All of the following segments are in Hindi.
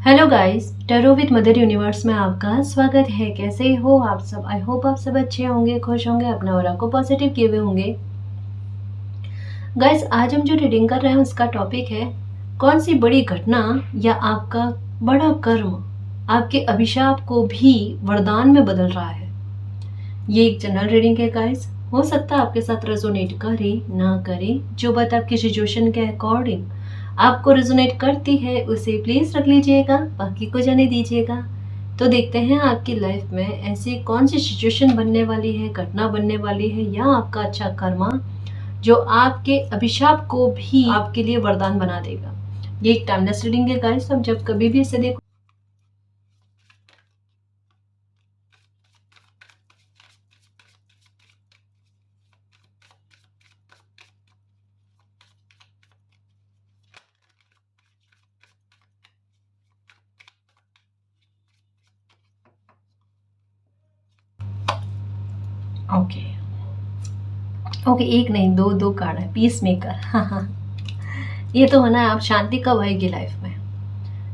Hello guys, tarot with mother universe में आपका स्वागत है। कैसे हो आप सब? आई होप आप सब अच्छे होंगे, खुश होंगे, अपने ऑरा को पॉजिटिव किए हुए होंगे। गाइस, आज हम जो रीडिंग कर रहे हैं उसका टॉपिक है कौन सी बड़ी घटना या आपका बड़ा कर्म आपके अभिशाप को भी वरदान में बदल रहा है। ये एक जनरल रीडिंग है गाइस, हो सकता है आपके साथ रेजोनेट करे ना करे। जो बात आपकी सिचुएशन के अकॉर्डिंग आपको रेजोनेट करती है उसे प्लीज रख लीजिएगा, बाकी को जाने दीजिएगा। तो देखते हैं आपकी लाइफ में ऐसी कौन सी सिचुएशन बनने वाली है, घटना बनने वाली है या आपका अच्छा कर्मा जो आपके अभिशाप को भी आपके लिए वरदान बना देगा। ये एक टाइमलेस रीडिंग है गाइस, आप जब कभी भी इसे देखो ओके ओके, एक नहीं दो दो कार्ड है, पीस मेकर। हाँ हाँ, ये तो है ना, आप शांति कब आएगी लाइफ में?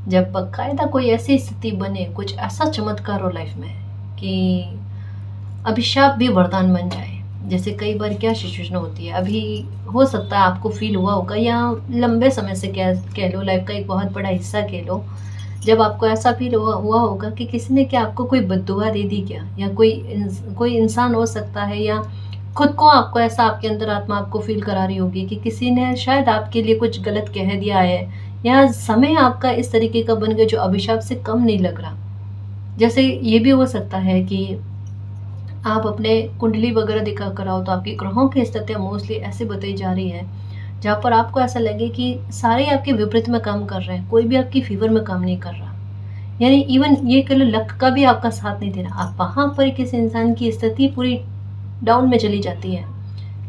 जब बाकायदा कोई ऐसी स्थिति बने, कुछ ऐसा चमत्कार हो लाइफ में कि अभिशाप भी वरदान बन जाए। जैसे कई बार क्या सिचुएशन होती है, अभी हो सकता है आपको फील हुआ होगा या लंबे समय से क्या कह लो, लाइफ का एक बहुत बड़ा हिस्सा कह लो, जब आपको ऐसा फील हुआ होगा कि किसी ने क्या आपको कोई बद्दुआ दे दी क्या, या कोई इंसान हो सकता है, या खुद को आपको ऐसा आपके अंदर आत्मा आपको फील करा रही होगी कि किसी ने शायद आपके लिए कुछ गलत कह दिया है, या समय आपका इस तरीके का बन गया जो अभिशाप से कम नहीं लग रहा। जैसे ये भी हो सकता है कि आप अपने कुंडली वगैरह दिखा कर आओ तो आपकी ग्रहों की स्थितियाँ मोस्टली ऐसे बताई जा रही है जहाँ पर आपको ऐसा लगे कि सारे आपके विपरीत में काम कर रहे हैं, कोई भी आपकी फेवर में काम नहीं कर रहा। यानी इवन ये कह लो लक का भी आपका साथ नहीं दे रहा। आप वहाँ पर किसी इंसान की स्थिति पूरी डाउन में चली जाती है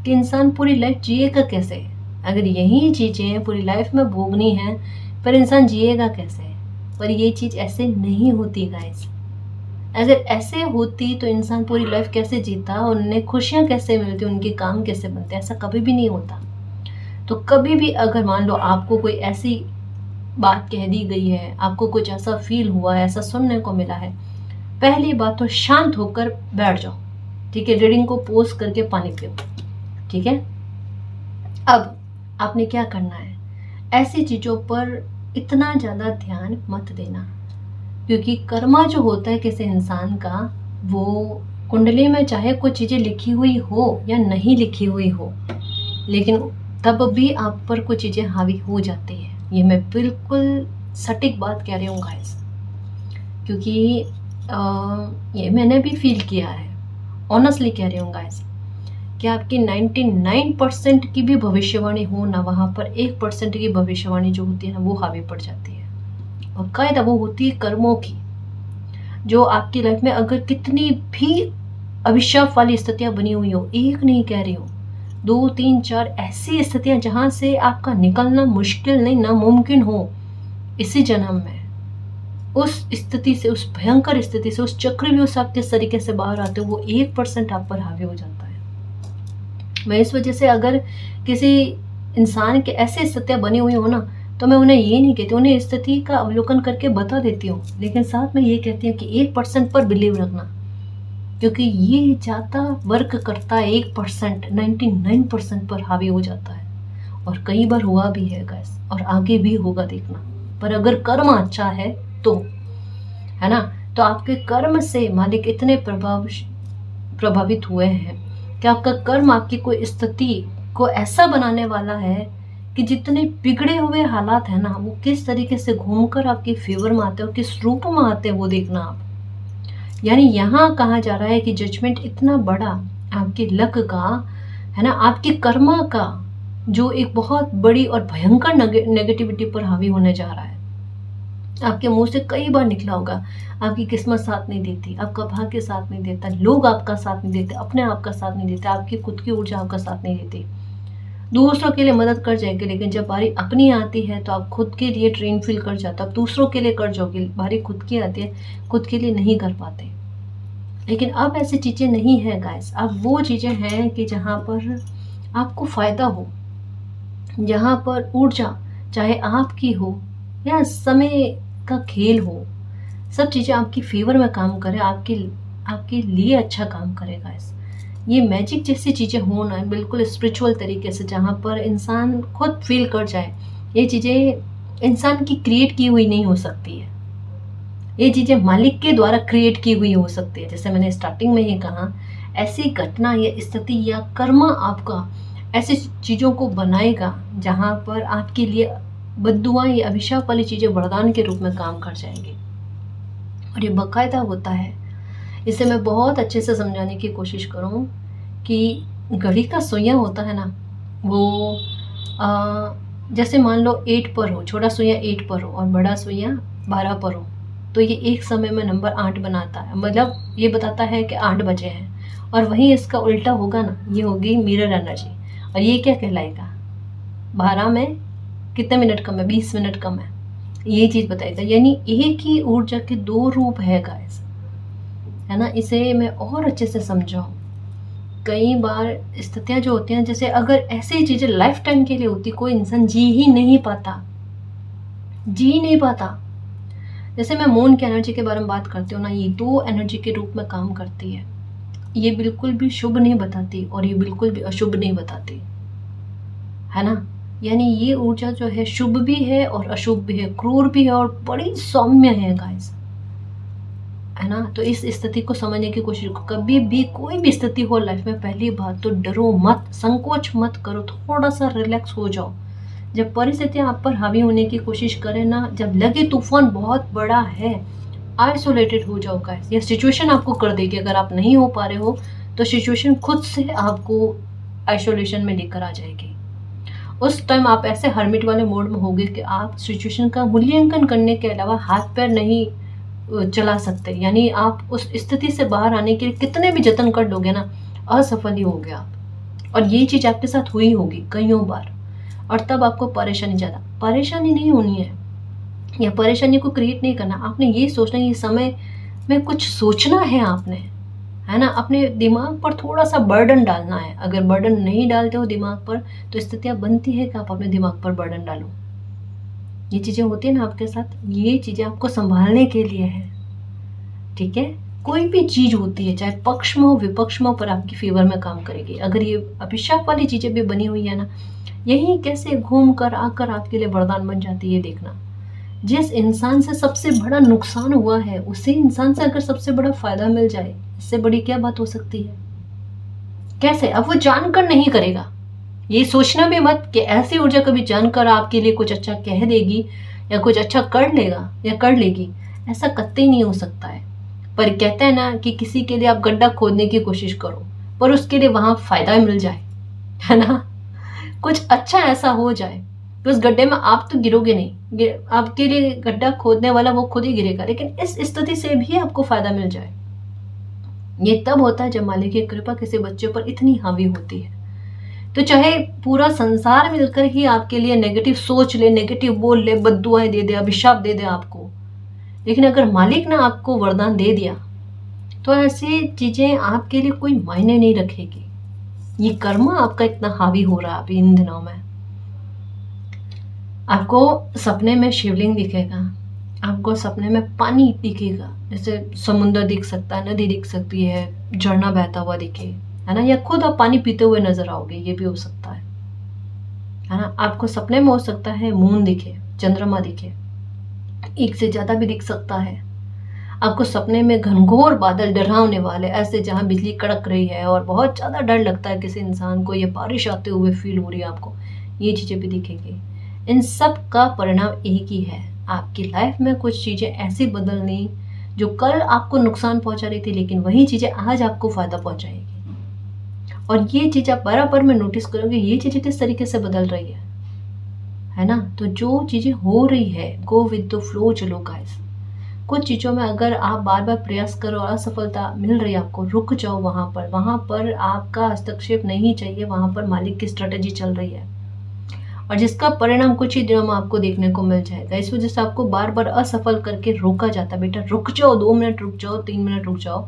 कि इंसान पूरी लाइफ जिएगा कैसे। अगर यही चीज़ें पूरी लाइफ में भोगनी है पर इंसान जिएगा कैसे? पर ये चीज़ ऐसे नहीं होती गाइस। अगर ऐसे होती तो इंसान पूरी लाइफ कैसे जीता, उन्हें खुशियाँ कैसे मिलती, उनके काम कैसे बनते? ऐसा कभी भी नहीं होता। तो कभी भी अगर मान लो आपको कोई ऐसी बात कह दी गई है, आपको कुछ ऐसा फील हुआ है, ऐसा सुनने को मिला है, पहली बात तो शांत होकर बैठ जाओ। ठीक है, रीडिंग को पोज करके पानी पियो। ठीक है, अब आपने क्या करना है, ऐसी चीज़ों पर इतना ज़्यादा ध्यान मत देना, क्योंकि कर्मा जो होता है किसी इंसान का, वो कुंडली में चाहे कुछ चीज़ें लिखी हुई हो या नहीं लिखी हुई हो, लेकिन तब भी आप पर कुछ चीज़ें हावी हो जाती है। ये मैं बिल्कुल सटीक बात कह रही हूँ गाइस, क्योंकि ये मैंने भी फील किया है। ऑनेस्टली कह रही हूँ गाइस कि आपकी 99% की भी भविष्यवाणी हो ना, वहाँ पर 1% की भविष्यवाणी जो होती है ना वो हावी पड़ जाती है। और कायदा वो होती है कर्मों की, जो आपकी लाइफ में अगर कितनी भी अभिशाप वाली स्थितियाँ बनी हुई हो, एक नहीं कह रही हूँ, 2 3 4 ऐसी स्थितियाँ जहाँ से आपका निकलना मुश्किल नहीं नामुमकिन हो इसी जन्म में, उस स्थिति से, उस भयंकर स्थिति से, उस चक्रव्यूह से आप किस तरीके से बाहर आते हो, वो 1% आप पर हावी हो जाता है। मैं इस वजह से अगर किसी इंसान के ऐसे स्थितियाँ बनी हुई हो ना, तो मैं उन्हें ये नहीं कहती, उन्हें स्थिति का अवलोकन करके बता देती हूँ, लेकिन साथ में ये कहती हूँ कि 1% पर बिलीव रखना, क्योंकि ये ज़्यादा वर्क करता है। 1% 99% पर हावी हो जाता है, और कई बार हुआ भी है गैस, और आगे भी होगा देखना। पर अगर कर्म अच्छा है तो, है ना, तो आपके कर्म से मालिक इतने प्रभावित हुए हैं कि आपका कर्म आपकी कोई स्थिति को ऐसा बनाने वाला है कि जितने बिगड़े हुए हालात है ना, वो किस तरीके से घूमकर आपके फेवर में आते हैं और किस रूप में आते हैं वो देखना आप। यानी यहाँ कहा जा रहा है कि जजमेंट इतना बड़ा आपके लक का, है ना, आपके कर्मा का, जो एक बहुत बड़ी और भयंकर नेगेटिविटी पर हावी होने जा रहा है। आपके मुंह से कई बार निकला होगा, आपकी किस्मत साथ नहीं देती, आपका भाग्य साथ नहीं देता, लोग आपका साथ नहीं देते, अपने आप का साथ नहीं देते, आपकी खुद की ऊर्जा आपका साथ नहीं देती। दूसरों के लिए मदद कर जाएंगे, लेकिन जब बारी अपनी आती है तो आप खुद के लिए ट्रेन फील कर जाते, आप दूसरों के लिए कर जाओगे, बारी खुद की आती है खुद के लिए नहीं कर पाते। लेकिन अब ऐसी चीज़ें नहीं है गाइस, अब वो चीज़ें हैं कि जहाँ पर आपको फ़ायदा हो, जहाँ पर ऊर्जा चाहे आपकी हो या समय का खेल हो, सब चीज़ें आपकी फेवर में काम करें, आपके लिए अच्छा काम करेगा। ये मैजिक जैसी चीज़ें हो ना, बिल्कुल स्पिरिचुअल तरीके से, जहाँ पर इंसान खुद फील कर जाए, ये चीज़ें इंसान की क्रिएट की हुई नहीं हो सकती है, ये चीज़ें मालिक के द्वारा क्रिएट की हुई हो सकती है। जैसे मैंने स्टार्टिंग में ही कहा, ऐसी घटना या स्थिति या कर्म आपका ऐसी चीज़ों को बनाएगा जहाँ पर आपके लिए बद्दुआएं या अभिशाप वाली चीज़ें वरदान के रूप में काम कर जाएंगी। और ये बाकायदा होता है। इसे मैं बहुत अच्छे से समझाने की कोशिश करूँ कि घड़ी का सुइयां होता है ना, वो जैसे मान लो 8 पर हो, छोटा सुइयां 8 पर हो और बड़ा सुइयां 12 पर हो, तो ये एक समय में नंबर 8 बनाता है, मतलब ये बताता है कि 8 बजे हैं। और वहीं इसका उल्टा होगा ना, ये होगी मिरर एनर्जी, और ये क्या कहलाएगा, 12 में कितने मिनट कम है, 20 मिनट कम है, ये चीज़ बताएगा। यानी एक ही ऊर्जा के 2 रूप है गाइस, है ना। इसे मैं और अच्छे से समझाऊँ, कई बार स्थितियाँ जो होती हैं, जैसे अगर ऐसी चीज़ें लाइफ टाइम के लिए होती, कोई इंसान जी ही नहीं पाता, जी नहीं पाता। जैसे मैं मून की एनर्जी के बारे में बात करती हूँ ना, ये 2 एनर्जी के रूप में काम करती है। ये बिल्कुल भी शुभ नहीं बताती और ये बिल्कुल भी अशुभ नहीं बताती, है ना। यानी ये ऊर्जा जो है शुभ भी है और अशुभ भी है, क्रूर भी है और बड़ी सौम्य है गाइस, है ना। तो इस स्थिति को समझने की कोशिश करो। कभी भी कोई भी स्थिति हो लाइफ में, पहली बात तो डरो मत, संकोच मत करो, थोड़ा सा रिलैक्स हो जाओ। जब परिस्थितियां आप पर हावी होने की कोशिश करें ना, जब लगे तूफान बहुत बड़ा है, आइसोलेटेड हो जाओ गाइस। ये सिचुएशन आपको कर देगी, अगर आप नहीं हो पा रहे हो तो सिचुएशन खुद से आपको आइसोलेशन में लेकर आ जाएगी। उस टाइम आप ऐसे हर्मिट वाले मोड में होगे कि आप सिचुएशन का मूल्यांकन करने के अलावा हाथ पैर नहीं चला सकते। यानी आप उस स्थिति से बाहर आने के लिए कितने भी जतन कर लोगे ना, असफल ही होगे आप। और ये चीज़ आपके साथ हुई होगी कईयों बार, और तब आपको परेशानी नहीं होनी है, या परेशानी को क्रिएट नहीं करना। आपने ये सोचना, ये समय में कुछ सोचना है आपने, है ना। अपने दिमाग पर थोड़ा सा बर्डन डालना है। अगर बर्डन नहीं डालते हो दिमाग पर, तो स्थितियाँ बनती है कि आप अपने दिमाग पर बर्डन डालो। ये चीज़ें होती है ना आपके साथ, ये चीज़ें आपको संभालने के लिए है, ठीक है। कोई भी चीज़ होती है, चाहे पक्ष में हो विपक्ष में हो, पर आपकी फेवर में काम करेगी। अगर ये अभिशाप वाली चीज़ें भी बनी हुई है ना, यही कैसे घूम कर आकर आपके लिए वरदान बन जाती है, देखना। जिस इंसान से सबसे बड़ा नुकसान हुआ है, उसी इंसान से अगर सबसे बड़ा फायदा मिल जाए, इससे बड़ी क्या बात हो सकती है। कैसे? अब वो जानकर नहीं करेगा, ये सोचना भी मत कि ऐसी ऊर्जा कभी जानकर आपके लिए कुछ अच्छा कह देगी या कुछ अच्छा कर लेगा या कर लेगी, ऐसा कतई नहीं हो सकता है। पर कहते हैं ना कि किसी के लिए आप गड्ढा खोदने की कोशिश करो, पर उसके लिए वहां फायदा मिल जाए, है ना, कुछ अच्छा ऐसा हो जाए कि उस गड्ढे में आप तो गिरोगे नहीं, आपके लिए गड्ढा खोदने वाला वो खुद ही गिरेगा, लेकिन इस स्थिति से भी आपको फायदा मिल जाए। ये तब होता है जब मालिक की कृपा किसी बच्चे पर इतनी हावी होती है। तो चाहे पूरा संसार मिलकर ही आपके लिए नेगेटिव सोच ले, नेगेटिव बोल ले, बद्दुआएं दे दे, अभिशाप दे दे आपको, लेकिन अगर मालिक ने आपको वरदान दे दिया, तो ऐसी चीजें आपके लिए कोई मायने नहीं रखेगी। ये कर्म आपका इतना हावी हो रहा है अभी इन दिनों में। आपको सपने में शिवलिंग दिखेगा, आपको सपने में पानी दिखेगा, जैसे समुद्र दिख सकता है, नदी दिख सकती है, झरना बहता हुआ दिखे, है ना, या खुद आप पानी पीते हुए नजर आओगे, ये भी हो सकता है ना। आपको सपने में हो सकता है मून दिखे, चंद्रमा दिखे, एक से ज्यादा भी दिख सकता है। आपको सपने में घनघोर बादल डरावने वाले, ऐसे जहां बिजली कड़क रही है और बहुत ज्यादा डर लगता है किसी इंसान को, या बारिश आते हुए फील हो रही है आपको, ये चीजें भी दिखेगी। इन सब का परिणाम एक ही है, आपकी लाइफ में कुछ चीजें ऐसी बदलनी जो कल आपको नुकसान पहुंचा रही थी, लेकिन वही चीजें आज आपको फायदा पहुंचाएगी। और ये चीज आप बराबर में नोटिस करोगे, ये चीजें किस तरीके से बदल रही है ना। तो जो चीजें हो रही है, गो विद द फ्लो चलो गाइस। कुछ चीजों में अगर आप बार बार प्रयास करो, असफलता मिल रही है आपको, रुक जाओ वहां पर आपका हस्तक्षेप नहीं चाहिए, वहां पर मालिक की स्ट्रेटेजी चल रही है, और जिसका परिणाम कुछ ही दिनों में आपको देखने को मिल जाएगा। इस वजह से आपको बार बार असफल करके रोका जाता है, बेटा रुक जाओ, 2 मिनट रुक जाओ, 3 मिनट रुक जाओ,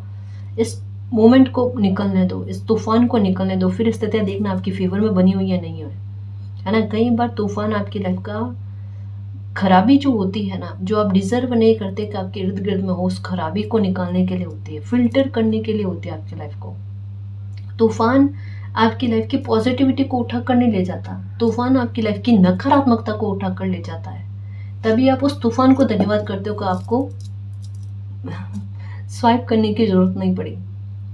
इस मोमेंट को निकलने दो, इस तूफान को निकलने दो, फिर स्थितियां देखना आपकी फेवर में बनी हुई है नहीं है ना। कई बार तूफान आपकी लाइफ का खराबी जो होती है ना, जो आप डिजर्व नहीं करते कि आपके इर्द गिर्द में हो, उस खराबी को निकालने के लिए होती है, फिल्टर करने के लिए होती है आपकी लाइफ को। तूफान आपकी लाइफ की पॉजिटिविटी को उठा कर नहीं ले जाता, तूफान आपकी लाइफ की नकारात्मकता को उठा कर ले जाता है। तभी आप उस तूफान को धन्यवाद करते हो कि आपको स्वाइप करने की जरूरत नहीं पड़ी,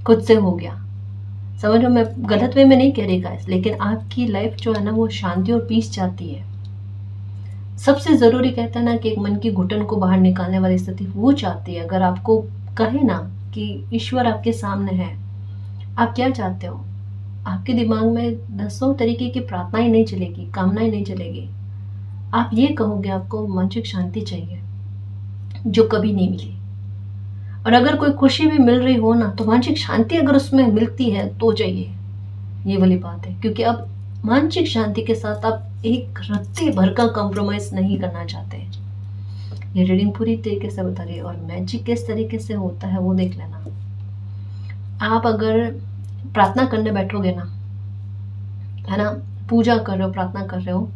खुद से हो गया। समझ लो, मैं गलत वे में नहीं कह रही गाइस, लेकिन आपकी लाइफ जो है ना वो शांति और पीस चाहती है। सबसे जरूरी कहता है ना कि एक मन की घुटन को बाहर निकालने वाली स्थिति वो चाहती है। अगर आपको कहे ना कि ईश्वर आपके सामने है, आप क्या चाहते हो, आपके दिमाग में दसों तरीके की प्रार्थनाएं नहीं चलेगी, कामनाएं नहीं चलेगी। आप ये कहोगे आपको मानसिक शांति चाहिए जो कभी नहीं मिली। और अगर कोई खुशी भी मिल रही हो ना, तो मानसिक शांति अगर उसमें मिलती है तो चाहिए, ये वाली बात है। क्योंकि अब मानसिक शांति के साथ आप एक रत्ती भर का कॉम्प्रोमाइज नहीं करना चाहते। ये रीडिंग पूरी तरीके से बता रही है, और मैजिक किस तरीके से होता है वो देख लेना। आप अगर प्रार्थना करने बैठोगे ना, है ना, पूजा कर रहे हो, प्रार्थना कर रहे हो,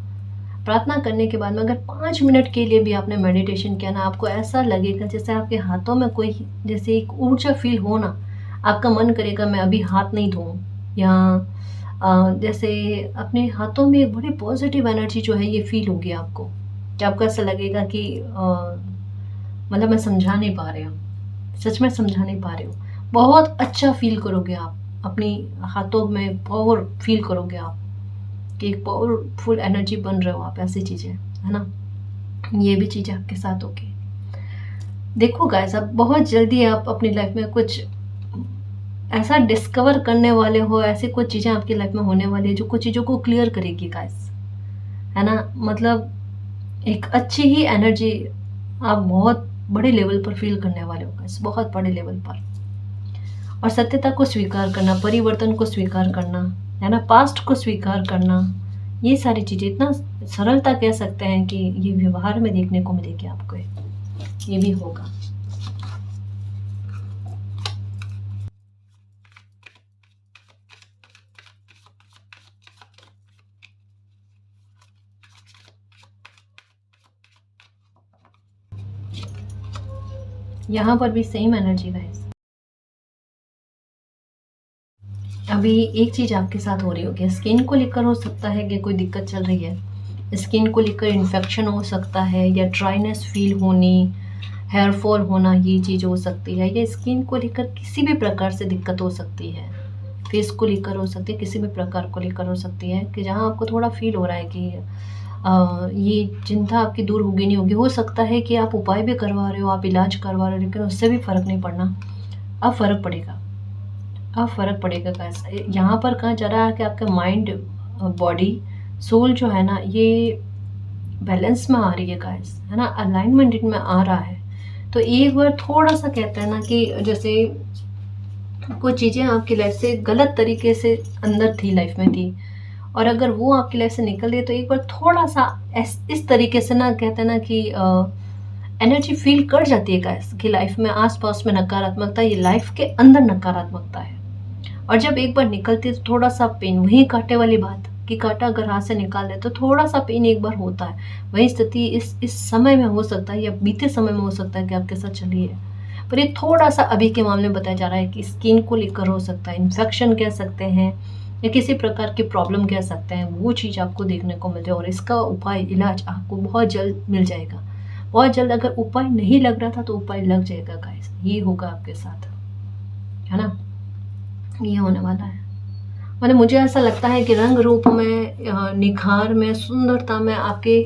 प्रार्थना करने के बाद में अगर 5 मिनट के लिए भी आपने मेडिटेशन किया ना, आपको ऐसा लगेगा जैसे आपके हाथों में कोई, जैसे एक ऊर्जा फील हो ना, आपका मन करेगा मैं अभी हाथ नहीं धोऊं, या जैसे अपने हाथों में एक बड़ी पॉजिटिव एनर्जी जो है ये फील होगी आपको, कि आपको ऐसा लगेगा कि मतलब मैं समझा नहीं पा रही हूँ, सच में समझा नहीं पा रही हूँ। बहुत अच्छा फील करोगे आप, अपनी हाथों में पावर फील करोगे आप, कि एक पावरफुल एनर्जी बन रहे हो आप, ऐसी चीज़ें, है ना। ये भी चीज़ें आपके साथ होगी। देखो गाइस, अब बहुत जल्दी आप अपनी लाइफ में कुछ ऐसा डिस्कवर करने वाले हो, ऐसी कुछ चीज़ें आपकी लाइफ में होने वाली है जो कुछ चीज़ों को क्लियर करेगी गाइस, है ना। मतलब एक अच्छी ही एनर्जी आप बहुत बड़े लेवल पर फील करने वाले हो गाइस, बहुत बड़े लेवल पर। और सत्यता को स्वीकार करना, परिवर्तन को स्वीकार करना, है ना, पास्ट को स्वीकार करना, ये सारी चीज़ें इतना सरलता कह सकते हैं कि ये व्यवहार में देखने को मिलेगी आपको, ये भी होगा। यहाँ पर भी सेम एनर्जी गाइस। अभी एक चीज आपके साथ हो रही होगी, स्किन को लेकर हो सकता है कि कोई दिक्कत चल रही है, स्किन को लेकर इन्फेक्शन हो सकता है, या ड्राइनेस फील होनी, हेयर फॉल होना, ये चीज़ हो सकती है। या स्किन को लेकर किसी भी प्रकार से दिक्कत हो सकती है, फेस को लेकर हो सकती है, किसी भी प्रकार को लेकर हो सकती है, कि जहाँ आपको थोड़ा फील हो रहा है कि ये चिंता आपकी दूर होगी नहीं होगी। हो सकता है कि आप उपाय भी करवा रहे हो, आप इलाज करवा रहे हो, लेकिन उससे भी फ़र्क नहीं पड़ना। अब फ़र्क पड़ेगा, अब फ़र्क पड़ेगा कैसे। यहाँ पर कहा जा रहा है कि आपका माइंड, बॉडी, सोल जो है ना, ये बैलेंस में आ रही है गाइस, है ना, अलाइनमेंट में आ रहा है। तो एक बार थोड़ा सा कहते हैं ना कि जैसे कुछ चीज़ें आपकी लाइफ से गलत तरीके से अंदर थी, लाइफ में थी, और अगर वो आपकी लाइफ से निकल गई तो एक बार थोड़ा सा इस तरीके से ना, कहते हैं ना कि एनर्जी फील कर जाती है गाइस, कि लाइफ में आसपास में नकारात्मकता, ये लाइफ के अंदर नकारात्मकता है। और जब एक बार निकलती है तो थोड़ा सा पेन, वही कांटे वाली बात कि कांटा अगर हाथ से निकाल दे तो थोड़ा सा पेन एक बार होता है। वही स्थिति इस समय में हो सकता है, या बीते समय में हो सकता है कि आपके साथ चली है, पर ये थोड़ा सा अभी के मामले में बताया जा रहा है कि स्किन को लेकर हो सकता है, इन्फेक्शन कह सकते हैं, या किसी प्रकार की प्रॉब्लम कह सकते हैं, वो चीज़ आपको देखने को मिल जाए। और इसका उपाय, इलाज आपको बहुत जल्द मिल जाएगा, बहुत जल्द। अगर उपाय नहीं लग रहा था तो उपाय लग जाएगा गाइस, ये होगा आपके साथ, है ना, ये होने वाला है। मतलब मुझे ऐसा लगता है कि रंग रूप में, निखार में, सुंदरता में आपके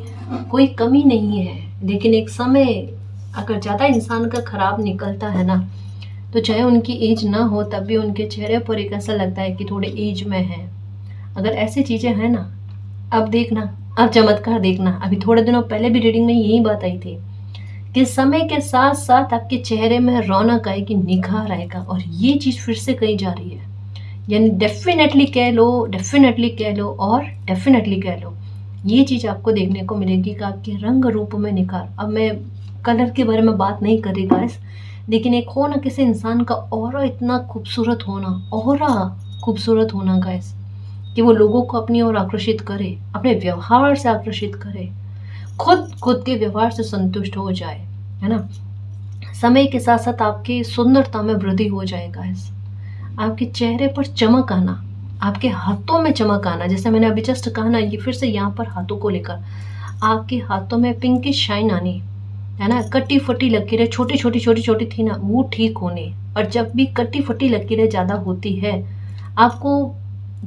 कोई कमी नहीं है, लेकिन एक समय अगर ज़्यादा इंसान का खराब निकलता है ना, तो चाहे उनकी एज ना हो तब भी उनके चेहरे पर एक ऐसा लगता है कि थोड़े एज में है। अगर ऐसी चीज़ें हैं ना, अब देखना, अब चमत्कार देखना। अभी थोड़े दिनों पहले भी रीडिंग में यही बात आई थी कि समय के साथ साथ आपके चेहरे में रौनक आएगी, निखार आएगा, और ये चीज़ फिर से कही जा रही है। यानी डेफिनेटली कह लो, डेफिनेटली कह लो, और डेफिनेटली कह लो, ये चीज़ आपको देखने को मिलेगी कि आपके रंग रूप में निखार। अब मैं कलर के बारे में बात नहीं कर रही गाइस, लेकिन एक हो ना, किसी इंसान का ऑरा इतना खूबसूरत होना, ऑरा खूबसूरत होना गाइस, कि वो लोगों को अपनी ओर आकर्षित करे, अपने व्यवहार से आकर्षित करे, खुद के व्यवहार से संतुष्ट हो जाए, है ना। समय के साथ साथ आपकी सुंदरता में वृद्धि हो जाएगा। आपके चेहरे पर चमक आना, आपके हाथों में चमक आना, जैसे मैंने अभी जस्ट कहा ना, ये फिर से यहाँ पर हाथों को लेकर आपके हाथों में पिंकिश शाइन आनी, है ना। कटी फटी लकीरें छोटी छोटी थी ना, वो ठीक होने। और जब भी कटी फटी लकीरें ज़्यादा होती है, आपको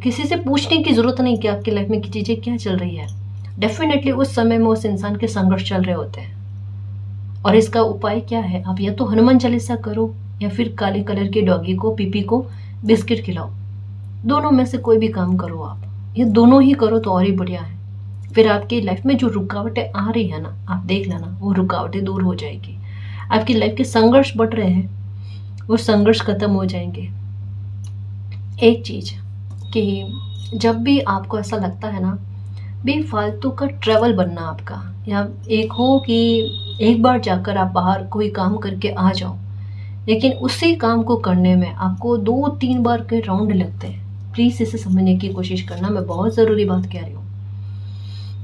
किसी से पूछने की ज़रूरत नहीं कि आपकी लाइफ में की चीज़ें क्या चल रही है। डेफिनेटली उस समय में उस इंसान के संघर्ष चल रहे होते हैं। और इसका उपाय क्या है, आप या तो हनुमान चालीसा करो या फिर काले कलर के डॉगी को, पीपी को बिस्किट खिलाओ। दोनों में से कोई भी काम करो आप, ये दोनों ही करो तो और ही बढ़िया है। फिर आपकी लाइफ में जो रुकावटें आ रही है ना, आप देख लेना, वो रुकावटें दूर हो जाएगी। आपकी लाइफ के संघर्ष बढ़ रहे हैं, वो संघर्ष खत्म हो जाएंगे। एक चीज कि जब भी आपको ऐसा लगता है ना, बेफालतू का ट्रैवल बनना आपका, या एक हो कि एक बार जाकर आप बाहर कोई काम करके आ जाओ, लेकिन उसी काम को करने में आपको 2-3 बार के राउंड लगते हैं। प्लीज़ इसे समझने की कोशिश करना, मैं बहुत ज़रूरी बात कह रही हूँ।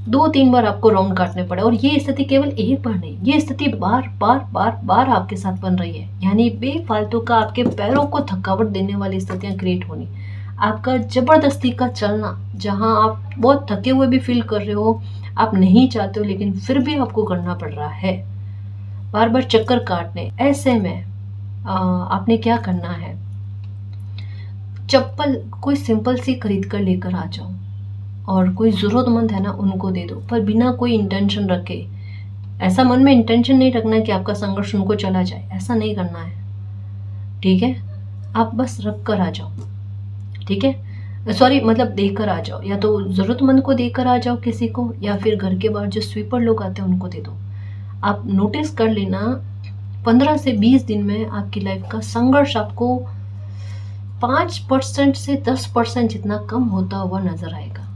2-3 बार आपको राउंड काटने पड़े, और ये स्थिति केवल एक बार नहीं, ये स्थिति बार बार बार बार आपके साथ बन रही है। यानी बेफालतू का आपके पैरों को थकावट देने वाली स्थितियाँ क्रिएट होनी, आपका जबरदस्ती का चलना, जहाँ आप बहुत थके हुए भी फील कर रहे हो, आप नहीं चाहते हो लेकिन फिर भी आपको करना पड़ रहा है, बार बार चक्कर काटने। ऐसे में आपने क्या करना है, चप्पल कोई सिंपल सी खरीद कर लेकर आ जाओ, और कोई ज़रूरतमंद है ना उनको दे दो, पर बिना कोई इंटेंशन रखे। ऐसा मन में इंटेंशन नहीं रखना है कि आपका संघर्ष उनको चला जाए, ऐसा नहीं करना है, ठीक है। आप बस रख कर आ जाओ, ठीक है, सॉरी मतलब देकर आ जाओ, या तो ज़रूरतमंद को देकर आ जाओ किसी को, या फिर घर के बाहर जो स्वीपर लोग आते हैं उनको दे दो। आप नोटिस कर लेना, 15 से 20 दिन में आपकी लाइफ का संघर्ष आपको 5% से 10% जितना कम होता हुआ नजर आएगा।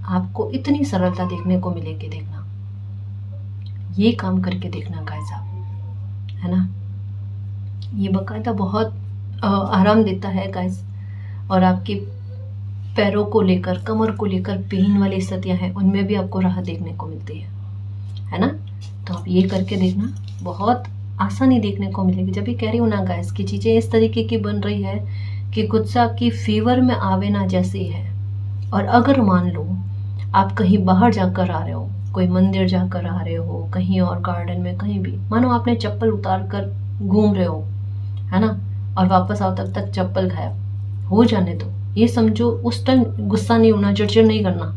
आपको इतनी सरलता देखने को मिलेगी, देखना, ये काम करके देखना गाइस आप, है ना। ये बाकायदा बहुत आराम देता है गाइस, और आपके पैरों को लेकर, कमर को लेकर पेन वाली स्थितियां हैं, उनमें भी आपको राहत देखने को मिलती है ना। तो आप ये करके देखना, बहुत आसानी देखने को मिलेगी। जब भी कह रही हूँ ना गाइस की चीज़ें इस तरीके की बन रही है कि कुछ से आपकी फेवर में आवे ना जैसी है। और अगर मान लो आप कहीं बाहर जाकर आ रहे हो, कोई मंदिर जाकर आ रहे हो, कहीं और गार्डन में, कहीं भी, मानो आपने चप्पल उतार कर घूम रहे हो, है ना, और वापस आओ तब तक चप्पल गायब हो जाने दो। ये समझो उस टाइम गुस्सा नहीं होना, चिड़चिड़ नहीं करना।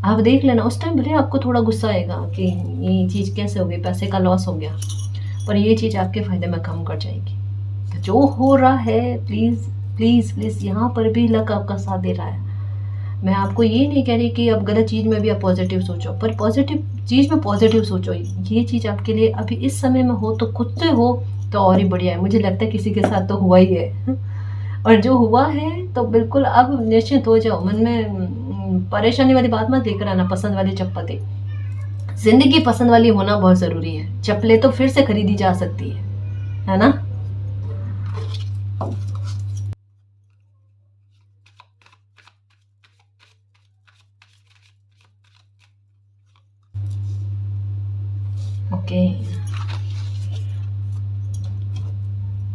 आप देख लेना उस टाइम भले आपको थोड़ा गुस्सा आएगा कि ये चीज़ कैसे हो गई, पैसे का लॉस हो गया, पर ये चीज़ आपके फ़ायदे में काम कर जाएगी। तो जो हो रहा है, प्लीज़ प्लीज़ प्लीज़, यहाँ पर भी लक आपका साथ दे रहा है। मैं आपको ये नहीं कह रही कि अब गलत चीज़ में भी आप पॉजिटिव सोचो, पर पॉजिटिव चीज़ में पॉजिटिव सोचो। ये चीज़ आपके लिए अभी इस समय में हो तो खुद से हो तो और ही बढ़िया है। मुझे लगता है किसी के साथ तो हुआ ही है और जो हुआ है तो बिल्कुल अब निश्चिंत हो जाओ, मन में परेशानी वाली बात मत लेकर आना। पसंद वाली चप्पलें, जिंदगी पसंद वाली होना बहुत ज़रूरी है। चप्पलें तो फिर से खरीदी जा सकती है ना।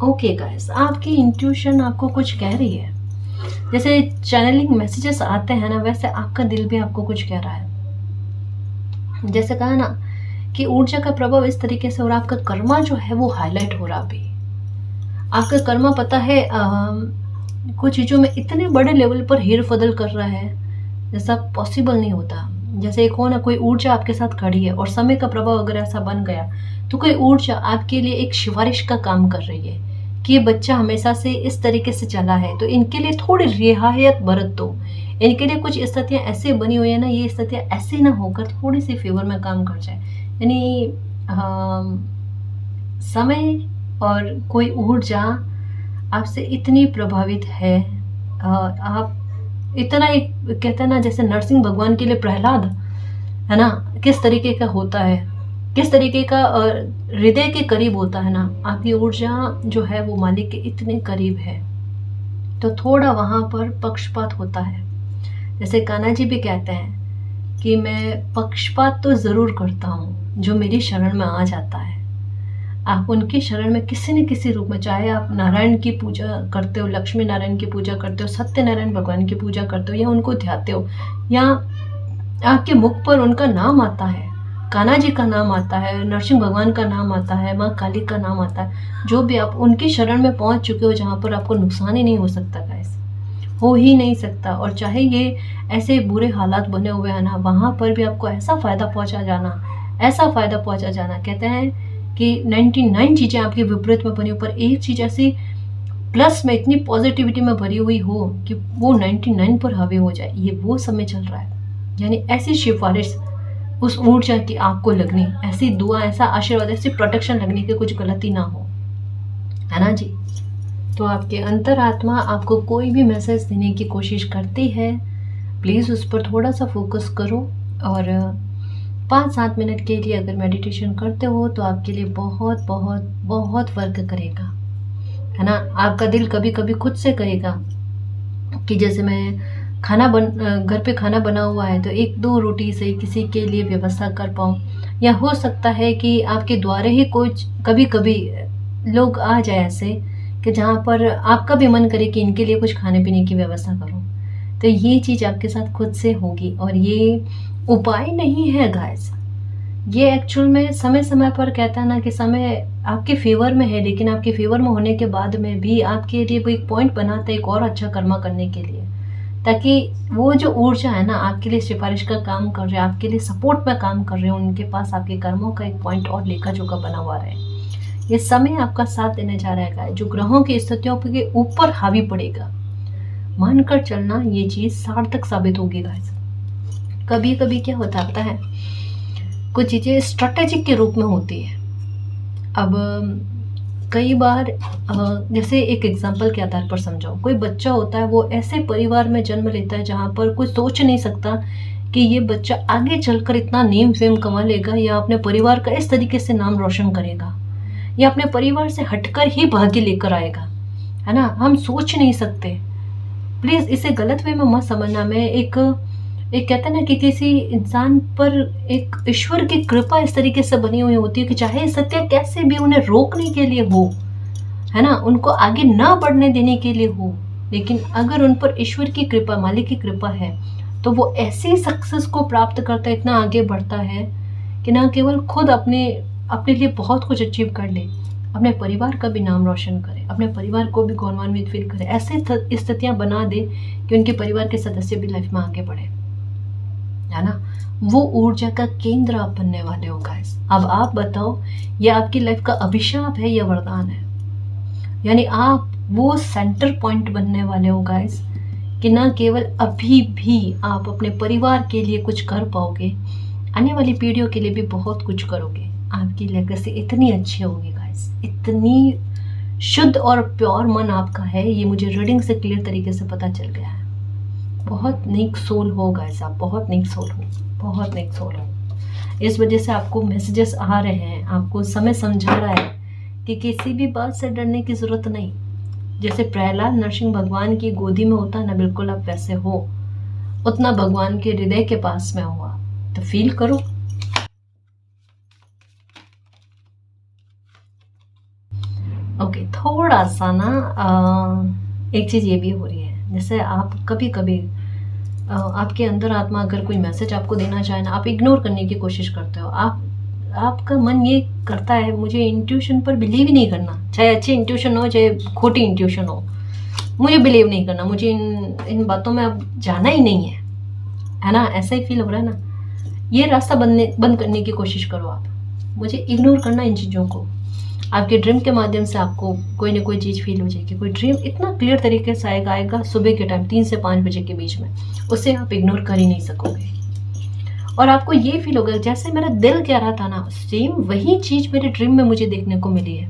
ओके गाइस, आपकी इंट्यूशन आपको कुछ कह रही है। जैसे चैनलिंग मैसेजेस आते हैं ना, वैसे आपका दिल भी आपको कुछ कह रहा है। जैसे कहा ना कि ऊर्जा का प्रभाव इस तरीके से, और आपका कर्मा जो है वो हाईलाइट हो रहा। अभी आपका कर्मा पता है कुछ चीज़ों में इतने बड़े लेवल पर हेर फदल कर रहा है जैसा पॉसिबल नहीं होता। जैसे एक हो ना, कोई ऊर्जा आपके साथ खड़ी है और समय का प्रभाव अगर ऐसा बन गया तो कोई ऊर्जा आपके लिए एक सिफारिश का काम कर रही है कि ये बच्चा हमेशा से इस तरीके से चला है तो इनके लिए थोड़ी रियायत बरत दो। इनके लिए कुछ स्थितियाँ ऐसे बनी हुई है ना, ये स्थितियाँ ऐसे ना होकर थोड़ी सी फेवर में काम कर जाए। यानी समय और कोई ऊर्जा आपसे इतनी प्रभावित है, आप इतना एक कहते हैं ना, जैसे नरसिंह भगवान के लिए प्रहलाद है ना, किस तरीके का होता है, किस तरीके का हृदय के करीब होता है ना, आपकी ऊर्जा जो है वो मालिक के इतने करीब है तो थोड़ा वहाँ पर पक्षपात होता है। जैसे कान्हा जी भी कहते हैं कि मैं पक्षपात तो ज़रूर करता हूँ, जो मेरी शरण में आ जाता है। आप उनकी शरण में किसी न किसी रूप में, चाहे आप नारायण की पूजा करते हो, लक्ष्मी नारायण की पूजा करते हो, सत्यनारायण भगवान की पूजा करते हो, या उनको ध्याते हो, या आपके मुख पर उनका नाम आता है, कान्हा जी का नाम आता है, नरसिंह भगवान का नाम आता है, माँ काली का नाम आता है, जो भी आप उनकी शरण में पहुंच चुके हो जहाँ पर आपको नुकसान ही नहीं हो सकता गाइस, हो ही नहीं सकता। और चाहे ये ऐसे बुरे हालात बने हुए हैं ना, वहाँ पर भी आपको ऐसा फ़ायदा पहुँचा जाना, ऐसा फ़ायदा पहुँचा जाना। कहते हैं कि 99 चीज़ें आपके विपरीत में बनी, पर एक चीज़ ऐसी प्लस में इतनी पॉजिटिविटी में भरी हुई हो कि वो 99 पर हावी हो जाए, ये वो समय चल रहा है। यानी ऐसी सिफारिश उस ऊर्जा की आपको लगनी, ऐसी दुआ, ऐसा आशीर्वाद, ऐसी प्रोटेक्शन लगनी कि कुछ गलती ना हो, है ना जी। तो आपके अंतरात्मा आपको कोई भी मैसेज देने की कोशिश करती है, प्लीज़ उस पर थोड़ा सा फोकस करो। और 5-7 मिनट के लिए अगर मेडिटेशन करते हो तो आपके लिए बहुत बहुत बहुत फ़र्क करेगा, है ना। आपका दिल कभी कभी खुद से कहेगा कि जैसे मैं घर पे खाना बना हुआ है तो 1-2 रोटी से किसी के लिए व्यवस्था कर पाऊँ, या हो सकता है कि आपके द्वारा ही कुछ कभी कभी लोग आ जाए ऐसे कि जहाँ पर आपका भी मन करे कि इनके लिए कुछ खाने पीने की व्यवस्था करो। तो ये चीज़ आपके साथ खुद से होगी, और ये उपाय नहीं है गाइस, ये एक्चुअल में समय समय पर कहता है ना कि समय आपके फेवर में है, लेकिन आपके फेवर में होने के बाद में भी आपके लिए वो एक पॉइंट बनाता है एक और अच्छा कर्मा करने के लिए, ताकि वो जो ऊर्जा है ना आपके लिए सिफारिश का काम कर रहे हैं, आपके लिए सपोर्ट में काम कर रहे हैं, उनके पास आपके कर्मों का एक पॉइंट और लेखा जोखा बना हुआ रहे। ये समय आपका साथ देने जा रहा है, जो ग्रहों की स्थितियों के ऊपर हावी पड़ेगा, मानकर चलना, ये चीज़ सार्थक साबित होगी गाइस। कभी कभी क्या होता है, कुछ चीज़ें स्ट्रेटेजिक के रूप में होती है। अब कई बार जैसे एक एग्जांपल के आधार पर समझाओ, कोई बच्चा होता है, वो ऐसे परिवार में जन्म लेता है जहाँ पर कोई सोच नहीं सकता कि ये बच्चा आगे चलकर इतना नेम फेम कमा लेगा, या अपने परिवार का इस तरीके से नाम रोशन करेगा, या अपने परिवार से हटकर ही भाग्य लेकर आएगा, है ना। हम सोच नहीं सकते। प्लीज़ इसे गलत वे में मत समझना। मैं एक कहते हैं ना कि किसी इंसान पर एक ईश्वर की कृपा इस तरीके से बनी हुई होती है कि चाहे सत्य कैसे भी उन्हें रोकने के लिए हो, है ना, उनको आगे ना बढ़ने देने के लिए हो, लेकिन अगर उन पर ईश्वर की कृपा, मालिक की कृपा है, तो वो ऐसी सक्सेस को प्राप्त करता है, इतना आगे बढ़ता है कि ना केवल खुद अपने लिए बहुत कुछ अचीव कर ले, अपने परिवार का भी नाम रोशन करे, अपने परिवार को भी गौरवान्वित फील करे, ऐसे स्थितियाँ बना दे कि उनके परिवार के सदस्य भी लाइफ में आगे बढ़े, है ना। वो ऊर्जा का केंद्र आप बनने वाले हो गाइस। अब आप बताओ, ये आपकी लाइफ का अभिशाप है या वरदान है? यानी आप वो सेंटर पॉइंट बनने वाले हो गाइस, कि ना केवल अभी भी आप अपने परिवार के लिए कुछ कर पाओगे, आने वाली पीढ़ियों के लिए भी बहुत कुछ करोगे। आपकी लेगेसी इतनी अच्छी होगी गाइस, इतनी शुद्ध और प्योर मन आपका है, ये मुझे रीडिंग से क्लियर तरीके से पता चल गया है। बहुत नेक सोल हो गाइस, आप बहुत नेक सोल हो, बहुत नेक सोल हो। इस वजह से आपको मैसेजेस आ रहे हैं, आपको समय समझा रहा है कि किसी भी बात से डरने की ज़रूरत नहीं। जैसे प्रहलाद नरसिंह भगवान की गोदी में होता है ना, बिल्कुल आप वैसे हो, उतना भगवान के हृदय के पास में हुआ, तो फील करो। ओके, थोड़ा सा ना एक चीज़ ये भी हो रही है, जैसे आप कभी कभी आपके अंदर आत्मा अगर कोई मैसेज आपको देना चाहे ना, आप इग्नोर करने की कोशिश करते हो। आपका मन ये करता है, मुझे इंट्यूशन पर बिलीव ही नहीं करना, चाहे अच्छी इंट्यूशन हो चाहे खोटी इंट्यूशन हो, मुझे बिलीव नहीं करना, मुझे इन बातों में अब जाना ही नहीं है ना। ऐसा ही फील हो रहा है ना, ये रास्ता बंद करने की कोशिश करो आप, मुझे इग्नोर करना इन चीज़ों को। आपके ड्रीम के माध्यम से आपको कोई ना कोई चीज़ फील हो जाएगी, कोई ड्रीम इतना क्लियर तरीके से आएगा सुबह के टाइम 3 से 5 बजे के बीच में, उसे आप इग्नोर कर ही नहीं सकोगे। और आपको ये फील होगा जैसे मेरा दिल कह रहा था ना, सेम वही चीज़ मेरे ड्रीम में मुझे देखने को मिली है।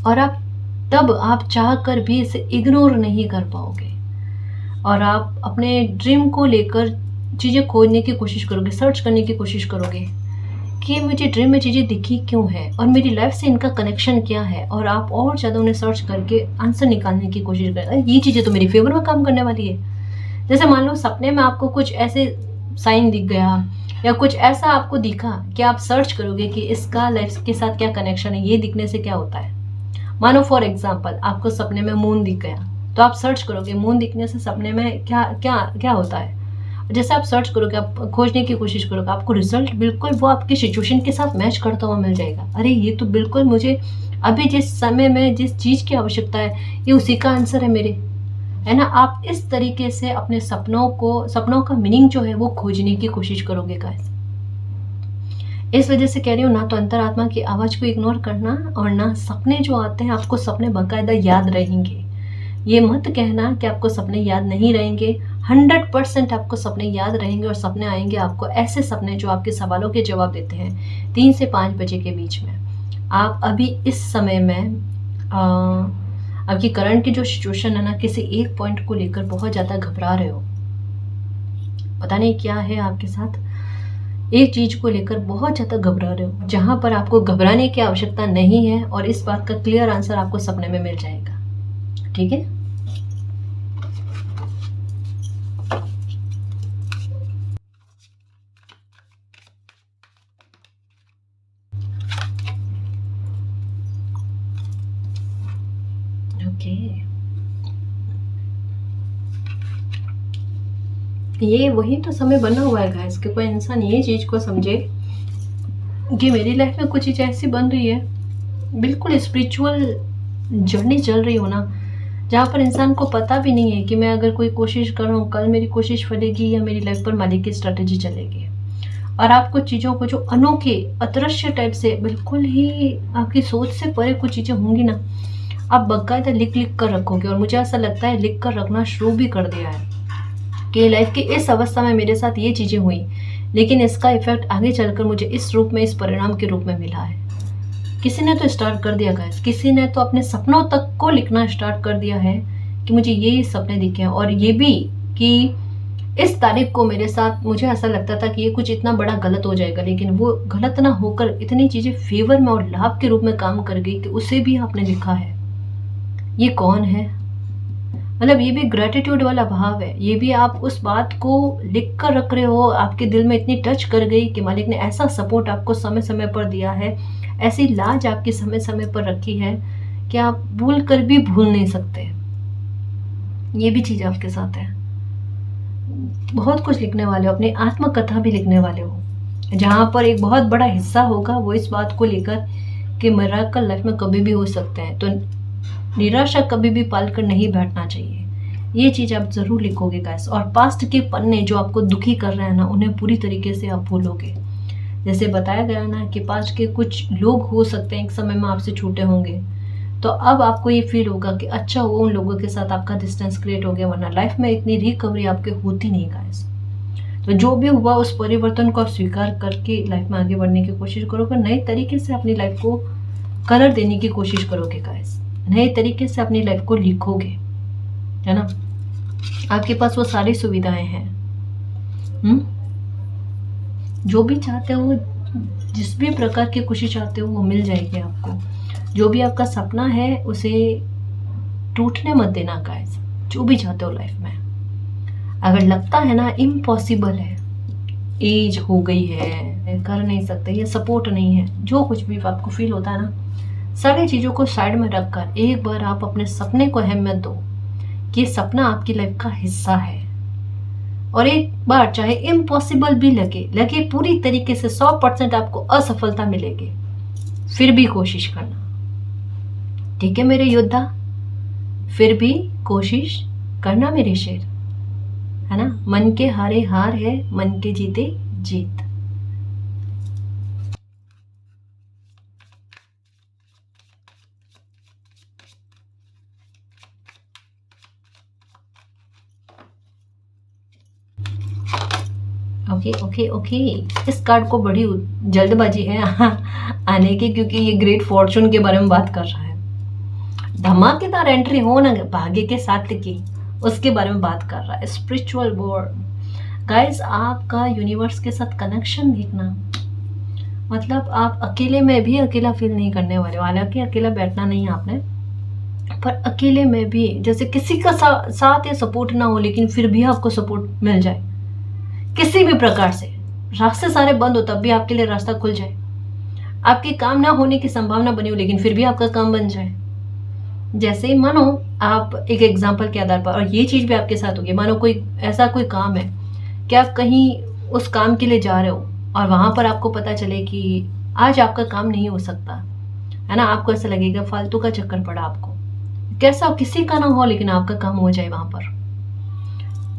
और आप चाह कर भी इसे इग्नोर नहीं कर पाओगे, और आप अपने ड्रीम को लेकर चीज़ें खोजने की कोशिश करोगे, सर्च करने की कोशिश करोगे कि मुझे ड्रीम में चीज़ें दिखी क्यों है और मेरी लाइफ से इनका कनेक्शन क्या है, और आप और ज़्यादा उन्हें सर्च करके आंसर निकालने की कोशिश करें। ये चीज़ें तो मेरी फेवर में काम करने वाली है। जैसे मान लो सपने में आपको कुछ ऐसे साइन दिख गया या कुछ ऐसा आपको दिखा कि आप सर्च करोगे कि इसका लाइफ के साथ क्या कनेक्शन है, ये दिखने से क्या होता है। मानो फॉर एग्जाम्पल आपको सपने में मून दिख गया, तो आप सर्च करोगे मून दिखने से सपने में क्या क्या क्या होता है। जैसे आप सर्च करोगे, आप खोजने की कोशिश करोगे, आपको रिजल्ट बिल्कुल वो आपकी सिचुएशन के साथ मैच करता हुआ मिल जाएगा। अरे ये तो बिल्कुल मुझे अभी जिस समय में जिस चीज़ की आवश्यकता है, ये उसी का आंसर है मेरे, है ना। आप इस तरीके से अपने सपनों का मीनिंग जो है वो खोजने की कोशिश करोगे गाइस। इस वजह से कह रही हूँ, ना तो अंतरात्मा की आवाज़ को इग्नोर करना और ना सपने जो आते हैं आपको सपने बाकायदा याद रहेंगे। ये मत कहना कि आपको सपने याद नहीं रहेंगे, 100% आपको सपने याद रहेंगे। और सपने आएंगे आपको ऐसे सपने जो आपके सवालों के जवाब देते हैं 3 से 5 बजे के बीच में। आप अभी इस समय में आपकी करंट की जो सिचुएशन है ना, किसी एक पॉइंट को लेकर बहुत ज़्यादा घबरा रहे हो, पता नहीं क्या है आपके साथ, एक चीज को लेकर बहुत ज्यादा घबरा रहे हो, जहां पर आपको घबराने की आवश्यकता नहीं है। और इस बात का क्लियर आंसर आपको सपने में मिल जाएगा, ठीक है। ओके, ये वही तो समय बना हुआ है गाइस कि कोई इंसान ये चीज को समझे कि मेरी लाइफ में कुछ चीज ऐसी बन रही है, बिल्कुल स्पिरिचुअल जर्नी चल रही हो ना, जहाँ पर इंसान को पता भी नहीं है कि मैं अगर कोई कोशिश कर रहा हूँ, कल मेरी कोशिश फलेगी या मेरी लाइफ पर मालिक की स्ट्रेटेजी चलेगी। और आपको चीज़ों को जो अनोखे अदृश्य टाइप से बिल्कुल ही आपकी सोच से परे कुछ चीज़ें होंगी ना, आप बाकायदा लिख कर रखोगे। और मुझे ऐसा लगता है लिख कर रखना शुरू भी कर दिया है कि लाइफ की इस अवस्था में मेरे साथ ये चीज़ें हुई, लेकिन इसका इफेक्ट आगे चलकर मुझे इस रूप में, इस परिणाम के रूप में मिला है। किसी ने तो स्टार्ट कर दिया गाइस, किसी ने तो अपने सपनों तक को लिखना स्टार्ट कर दिया है कि मुझे ये सपने दिखे हैं। और ये भी कि इस तारीख को मेरे साथ, मुझे ऐसा लगता था कि ये कुछ इतना बड़ा गलत हो जाएगा, लेकिन वो गलत ना होकर इतनी चीज़ें फेवर में और लाभ के रूप में काम कर गई कि उसे भी आपने लिखा है। ये कौन है, मतलब ये भी ग्रेटिट्यूड वाला भाव है। ये भी आप उस बात को लिख कर रख रहे हो, आपके दिल में इतनी टच कर गई कि मालिक ने ऐसा सपोर्ट आपको समय समय पर दिया है, ऐसी लाज आपकी समय समय पर रखी है कि आप भूल कर भी भूल नहीं सकते। ये भी चीज़ आपके साथ है। बहुत कुछ लिखने वाले हो, अपनी आत्मकथा भी लिखने वाले हो, जहाँ पर एक बहुत बड़ा हिस्सा होगा वो इस बात को लेकर कि मिरेकल लाइफ में कभी भी हो सकते हैं। तो निराशा कभी भी पालकर नहीं बैठना चाहिए, ये चीज़ आप ज़रूर लिखोगे गाइस। और पास्ट के पन्ने जो आपको दुखी कर रहे हैं ना, उन्हें पूरी तरीके से आप भूलोगे। जैसे बताया गया ना कि पास्ट के कुछ लोग हो सकते हैं एक समय में आपसे छूटे होंगे, तो अब आपको ये फील होगा कि अच्छा हुआ उन लोगों के साथ आपका डिस्टेंस क्रिएट हो गया, वरना लाइफ में इतनी रिकवरी आपके होती नहीं गाइस। तो जो भी हुआ उस परिवर्तन को आप स्वीकार करके लाइफ में आगे बढ़ने की कोशिश करोगे, नए तरीके से अपनी लाइफ को कलर देने की कोशिश करोगे गाइस, नए तरीके से अपनी लाइफ को लिखोगे, है ना। आपके पास वो सारी सुविधाएं हैं, जो भी चाहते हो, जिस भी प्रकार की खुशी चाहते हो वो मिल जाएगी आपको। जो भी आपका सपना है उसे टूटने मत देना गाइस, जो भी चाहते हो लाइफ में। अगर लगता है ना इम्पॉसिबल है, एज हो गई है, कर नहीं सकते, ये सपोर्ट नहीं है, जो कुछ भी आपको फील होता है ना, सारी चीज़ों को साइड में रखकर एक बार आप अपने सपने को अहमियत दो कि सपना आपकी लाइफ का हिस्सा है। और एक बार चाहे इम्पॉसिबल भी लगे पूरी तरीके से 100% आपको असफलता मिलेगी, फिर भी कोशिश करना, ठीक है मेरे योद्धा, फिर भी कोशिश करना मेरे शेर, है ना। मन के हारे हार है, मन के जीते जीत। ओके ओके ओके, इस कार्ड को बड़ी जल्दबाजी है आने की, क्योंकि ये ग्रेट फॉर्चून के बारे में बात कर रहा है। धमाकेदार एंट्री हो ना भाग्य के साथ की, उसके बारे में बात कर रहा है। स्पिरिचुअल वर्ल्ड गाइस, आपका यूनिवर्स के साथ कनेक्शन देखना, मतलब आप अकेले में भी अकेला फील नहीं करने वाले हो। हालांकि अकेला बैठना नहीं है आपने, पर अकेले में भी जैसे किसी का साथ या सपोर्ट ना हो, लेकिन फिर भी आपको सपोर्ट मिल जाए, किसी भी प्रकार से रास्ते सारे बंद हो तब भी आपके लिए रास्ता खुल जाए, आपके काम ना होने की संभावना बनी हो लेकिन फिर भी आपका काम बन जाए। जैसे ही मानो आप एक एग्जाम्पल के आधार पर, और ये चीज भी आपके साथ होगी, मानो कोई ऐसा कोई काम है कि आप कहीं उस काम के लिए जा रहे हो और वहां पर आपको पता चले कि आज आपका काम नहीं हो सकता है ना, आपको ऐसा लगेगा फालतू का चक्कर पड़ा आपको, कैसा किसी का ना हो लेकिन आपका काम हो जाए वहां पर।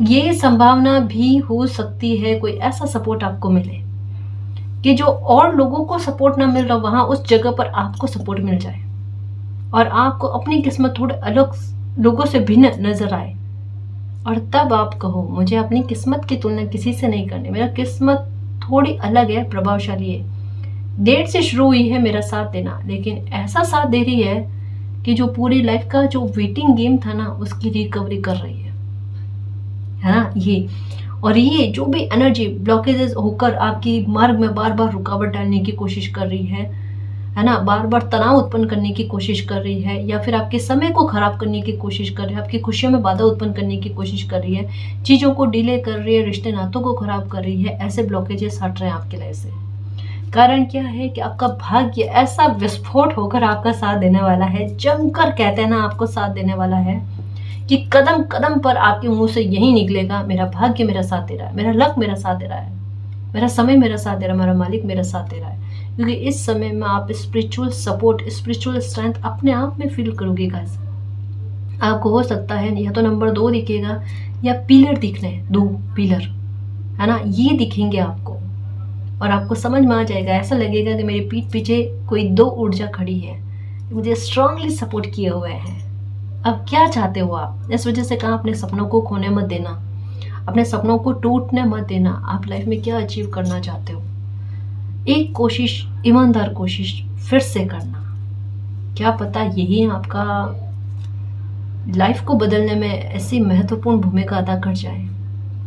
ये संभावना भी हो सकती है कोई ऐसा सपोर्ट आपको मिले कि जो और लोगों को सपोर्ट ना मिल रहा वहां उस जगह पर आपको सपोर्ट मिल जाए और आपको अपनी किस्मत थोड़े अलग लोगों से भिन्न नजर आए, और तब आप कहो मुझे अपनी किस्मत की तुलना किसी से नहीं करनी, मेरा किस्मत थोड़ी अलग है, प्रभावशाली है, देर से शुरू हुई है मेरा साथ देना, लेकिन ऐसा साथ दे रही है कि जो पूरी लाइफ का जो वेटिंग गेम था ना उसकी रिकवरी कर रही है ना ये। और ये जो भी एनर्जी ब्लॉकेजेस होकर आपकी मार्ग में बार बार रुकावट डालने की कोशिश कर रही है ना, बार बार तनाव उत्पन्न करने की कोशिश कर रही है, या फिर आपके समय को खराब करने की कोशिश कर रही है, आपकी खुशियों में बाधा उत्पन्न करने की कोशिश कर रही है, चीजों को डिले कर रही है, रिश्ते नातों को खराब कर रही है, ऐसे ब्लॉकेजेस हट रहे हैं आपके लाइफ से। कारण क्या है कि आपका भाग्य ऐसा विस्फोट होकर आपका साथ देने वाला है, जमकर कहते हैं ना आपको साथ देने वाला है, कि कदम कदम पर आपके मुंह से यही निकलेगा, मेरा भाग्य मेरा साथ दे रहा है, मेरा लक मेरा साथ दे रहा है, मेरा समय मेरा साथ दे रहा है, मेरा मालिक मेरा साथ दे रहा है। क्योंकि इस समय में आप स्पिरिचुअल सपोर्ट, स्पिरिचुअल स्ट्रेंथ अपने आप में फील करोगे गाइस। आपको हो सकता है या तो नंबर 2 दिखेगा या पिलर दिखने, 2 पिलर है ना, ये दिखेंगे आपको और आपको समझ में आ जाएगा, ऐसा लगेगा कि मेरे पीठ पीछे कोई 2 ऊर्जा खड़ी है, मुझे स्ट्रांगली सपोर्ट किए हुए हैं। अब क्या चाहते हो आप? इस वजह से कहा अपने सपनों को खोने मत देना, अपने सपनों को टूटने मत देना। आप लाइफ में क्या अचीव करना चाहते हो, एक कोशिश, ईमानदार कोशिश फिर से करना, क्या पता यही आपका लाइफ को बदलने में ऐसी महत्वपूर्ण भूमिका अदा कर जाए।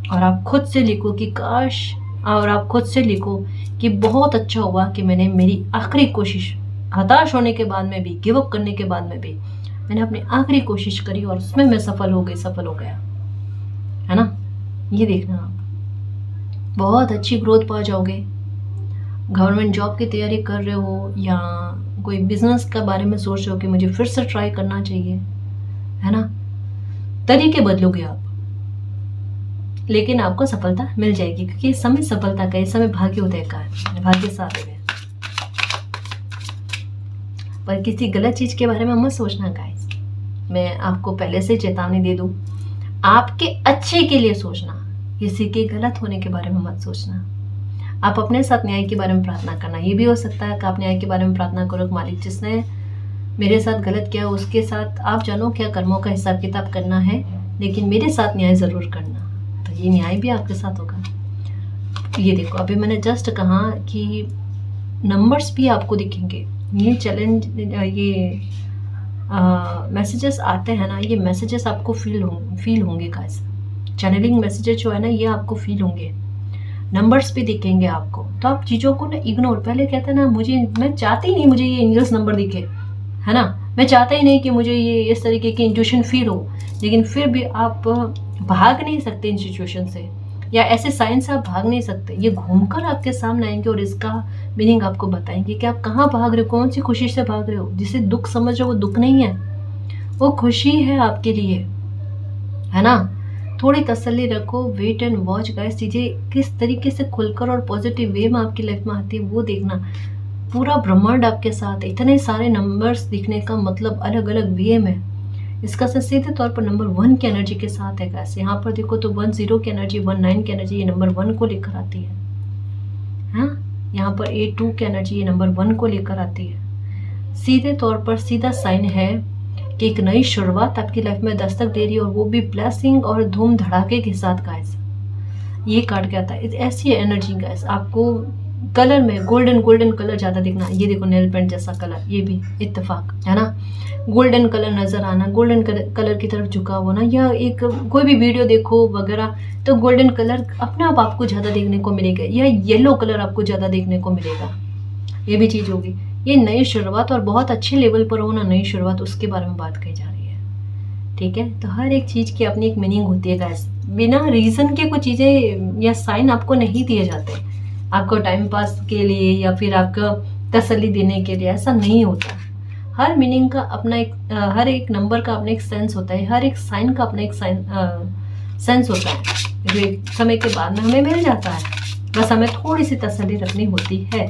और आप खुद से लिखो कि काश, और आप खुद से लिखो कि बहुत अच्छा हुआ कि मैंने मेरी आखिरी कोशिश, हताश होने के बाद में भी, गिव अप करने के बाद में भी मैंने अपनी आखिरी कोशिश करी और उसमें मैं सफल हो गया, है ना। ये देखना, आप बहुत अच्छी ग्रोथ पा जाओगे। गवर्नमेंट जॉब की तैयारी कर रहे हो या कोई बिजनेस के बारे में सोच रहे हो कि मुझे फिर से ट्राई करना चाहिए, है ना, तरीके बदलोगे आप, लेकिन आपको सफलता मिल जाएगी, क्योंकि इस समय सफलता का, इस समय भाग्य उदय का है, भाग्य साथ है। पर किसी गलत चीज के बारे में मत सोचना गाइस, मैं आपको पहले से चेतावनी दे दूं, आपके अच्छे के लिए सोचना, किसी के गलत होने के बारे में मत सोचना। आप अपने साथ न्याय के बारे में प्रार्थना करना, ये भी हो सकता है कि आप न्याय के बारे में प्रार्थना करो, मालिक जिसने मेरे साथ गलत किया उसके साथ आप जानो क्या कर्मों का हिसाब किताब करना है, लेकिन मेरे साथ न्याय जरूर करना, तो ये न्याय भी आपके साथ होगा। ये देखो, अभी मैंने जस्ट कहा कि नंबर्स भी आपको दिखेंगे, ये चैलेंज, ये मैसेजेस आते हैं ना, ये मैसेजेस आपको फील होंगे गाइस, चैनलिंग मैसेजेस जो है ना ये आपको फील होंगे, नंबर्स भी दिखेंगे आपको। तो आप चीज़ों को ना इग्नोर, पहले कहते हैं ना मैं चाहती ही नहीं मुझे ये इंग्लिश नंबर दिखे, है ना, मैं चाहता ही नहीं कि मुझे ये इस तरीके की इंट्यूशन फील हो, लेकिन फिर भी आप भाग नहीं सकते इन सिचुएशन से, या ऐसे साइन से आप भाग नहीं सकते, ये घूमकर आपके सामने आएंगे और इसका मीनिंग आपको बताएंगे कि आप कहाँ भाग रहे हो, कौन सी खुशी से भाग रहे हो। जिसे दुख समझ रहे हो वो दुख नहीं है, वो खुशी है आपके लिए, है ना। थोड़ी तसल्ली रखो, वेट एंड वॉच गाइस, चीजें किस तरीके से खुलकर और पॉजिटिव वे में आपकी लाइफ में आती है वो देखना। पूरा ब्रह्मांड आपके साथ है, इतने सारे नंबर्स दिखने का मतलब अलग अलग वे में, इसका सीधे तौर पर नंबर 1 की एनर्जी के साथ है गाइस। यहाँ पर देखो तो 10 की एनर्जी, 19 की एनर्जी ये नंबर 1 को लेकर आती है, हाँ। यहाँ पर 82 की एनर्जी ये नंबर 1 को लेकर आती है। सीधे तौर पर सीधा साइन है कि एक नई शुरुआत आपकी लाइफ में दस्तक दे रही है, और वो भी ब्लेसिंग और धूम धड़ाके के साथ गाइस। ये कार्ड क्या आता है, ऐसी एनर्जी गाइस, आपको कलर में गोल्डन कलर ज्यादा दिखना, ये देखो नेल पेंट जैसा कलर, ये भी इत्तेफाक है ना, गोल्डन कलर नजर आना, गोल्डन कलर की तरफ झुका हुआ ना, या एक कोई भी वीडियो देखो वगैरह तो गोल्डन कलर अपने आप आपको ज्यादा देखने को मिलेगा, या येलो कलर आपको ज्यादा देखने को मिलेगा, ये भी चीज होगी। ये नई शुरुआत और बहुत अच्छे लेवल पर हो ना, नई शुरुआत, उसके बारे में बात कही जा रही है। ठीक है। तो हर एक चीज़ की अपनी एक मीनिंग होती है गाइस। बिना रीज़न के कुछ चीज़ें या साइन आपको नहीं दिए जाते, आपको टाइम पास के लिए या फिर आपको तसल्ली देने के लिए, ऐसा नहीं होता। हर मीनिंग का अपना एक हर एक नंबर का अपना एक सेंस होता है, हर एक साइन का अपना एक सेंस होता है, जो एक समय के बाद में हमें मिल जाता है। बस हमें थोड़ी सी तसल्ली रखनी होती है।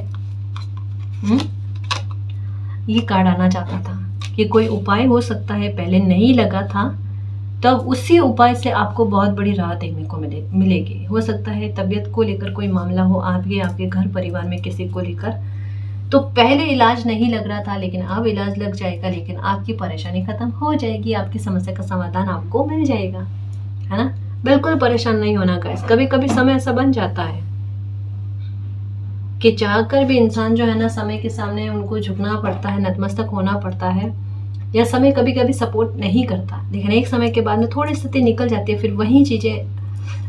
ये कार्ड आना चाहता था कि कोई उपाय हो सकता है, पहले नहीं लगा था, तब उसी उपाय से आपको बहुत बड़ी राहत देखने को मिलेगी। हो सकता है तबीयत को लेकर कोई मामला हो आपके घर परिवार में किसी को लेकर, तो पहले इलाज नहीं लग रहा था लेकिन अब इलाज लग जाएगा, लेकिन आपकी परेशानी खत्म हो जाएगी, आपकी समस्या का समाधान आपको मिल जाएगा, है ना। बिल्कुल परेशान नहीं होना गाइस। कभी कभी समय ऐसा बन जाता है कि चाहकर भी इंसान जो है ना, समय के सामने उनको झुकना पड़ता है, नतमस्तक होना पड़ता है, या समय कभी कभी सपोर्ट नहीं करता, लेकिन एक समय के बाद में थोड़ी स्थिति निकल जाती है, फिर वही चीज़ें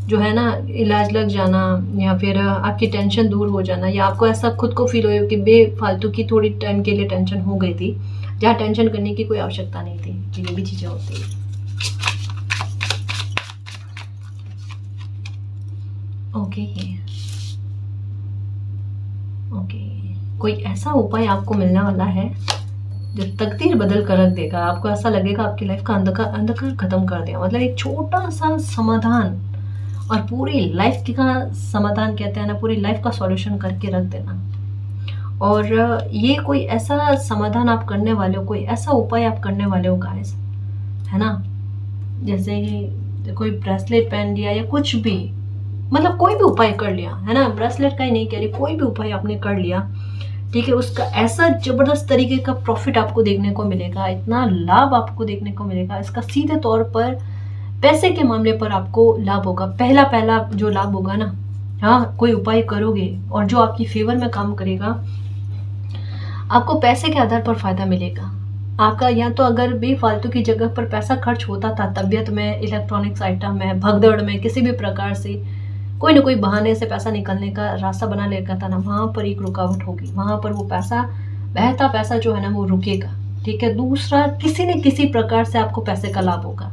जो है ना, इलाज लग जाना या फिर आपकी टेंशन दूर हो जाना, या आपको ऐसा खुद को फील हो कि बेफालतू की थोड़ी टाइम के लिए टेंशन हो गई थी, जहाँ टेंशन करने की कोई आवश्यकता नहीं थी। तो ये भी चीज़ें होती है। ओके, कोई ऐसा उपाय आपको मिलने वाला है जो तकदीर बदल कर रख देगा। आपको ऐसा लगेगा आपकी लाइफ का अंधकार खत्म कर दिया, मतलब एक छोटा सा समाधान, और पूरी लाइफ का समाधान कहते हैं ना, पूरी लाइफ का सॉल्यूशन करके रख देना। और ये कोई ऐसा समाधान आप करने वाले हो, कोई ऐसा उपाय आप करने वाले हो गाइस, है ना। जैसे कोई ब्रेसलेट पहन लिया या कुछ भी, मतलब कोई भी उपाय कर लिया, है ना। ब्रेसलेट का ही नहीं कह रही, कोई भी उपाय आपने कर लिया, ठीक है। उसका ऐसा जबरदस्त तरीके का प्रॉफिट आपको देखने को मिलेगा, इतना लाभ आपको देखने को मिलेगा। इसका सीधे तौर पर पैसे के मामले पर आपको लाभ होगा। पहला जो लाभ होगा ना, हाँ, कोई उपाय करोगे और जो आपकी फेवर में काम करेगा, आपको पैसे के आधार पर फायदा मिलेगा आपका। या तो अगर बेफालतू की जगह पर पैसा खर्च होता था, तबीयत में, इलेक्ट्रॉनिक्स आइटम में, भगदड़ में, किसी भी प्रकार से कोई ना कोई बहाने से पैसा निकलने का रास्ता बना लेगा था ना, वहाँ पर एक रुकावट होगी, वहाँ पर वो पैसा, बहता पैसा जो है ना, वो रुकेगा, ठीक है। दूसरा, किसी न किसी प्रकार से आपको पैसे का लाभ होगा।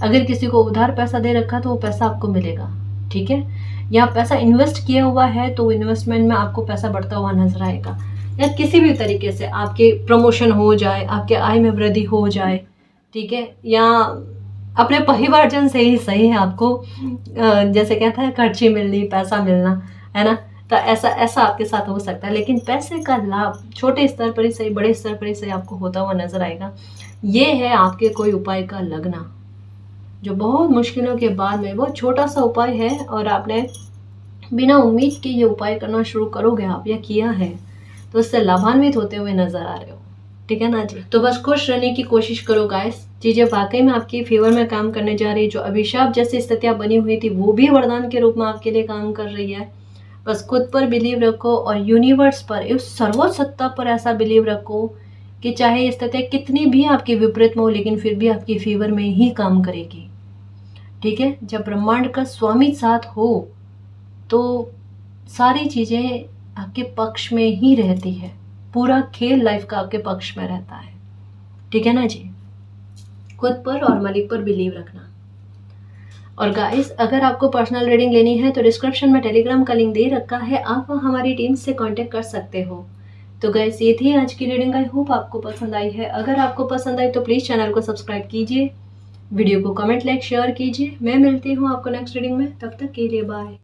अगर किसी को उधार पैसा दे रखा तो वो पैसा आपको मिलेगा, ठीक है। या पैसा इन्वेस्ट किया हुआ है तो इन्वेस्टमेंट में आपको पैसा बढ़ता हुआ नजर आएगा, या किसी भी तरीके से आपके प्रमोशन हो जाए, आपके आय में वृद्धि हो जाए, ठीक है। या अपने परिवारजन से ही सही है, आपको जैसे कहता है खर्ची मिलनी, पैसा मिलना, है ना। तो ऐसा आपके साथ हो सकता है, लेकिन पैसे का लाभ छोटे स्तर पर ही सही, बड़े स्तर पर ही सही आपको होता हुआ नजर आएगा। ये है आपके कोई उपाय का लगना, जो बहुत मुश्किलों के बाद में, बहुत छोटा सा उपाय है, और आपने बिना उम्मीद के ये उपाय करना शुरू करोगे आप, या किया है, तो उससे लाभान्वित होते हुए नजर आ रहे हो, ठीक है ना जी। तो बस खुश रहने की कोशिश करो गाइस, चीजें वाकई में आपकी फेवर में काम करने जा रही है। जो अभिशाप जैसी स्थितियां बनी हुई थी, वो भी वरदान के रूप में आपके लिए काम कर रही है। बस खुद पर बिलीव रखो, और यूनिवर्स पर, उस सर्वोच्च सत्ता पर ऐसा बिलीव रखो कि चाहे स्थितियां कितनी भी आपके विपरीत में हो, लेकिन फिर भी आपकी फेवर में ही काम करेगी, ठीक है। जब ब्रह्मांड का स्वामी साथ हो तो सारी चीजें आपके पक्ष में ही रहती है, पूरा खेल लाइफ का आपके पक्ष में रहता है, ठीक है ना जी। खुद पर और मालिक पर बिलीव रखना। और गाइस, अगर आपको पर्सनल रीडिंग लेनी है तो डिस्क्रिप्शन में टेलीग्राम का लिंक दे रखा है, आप हमारी टीम से कांटेक्ट कर सकते हो। तो गाइस, ये थी आज की रीडिंग। आई होप आपको पसंद आई है। अगर आपको पसंद आई तो प्लीज़ चैनल को सब्सक्राइब कीजिए, वीडियो को कमेंट, लाइक, शेयर कीजिए। मैं मिलती हूँ आपको नेक्स्ट रीडिंग में, तब तक के लिए बाय।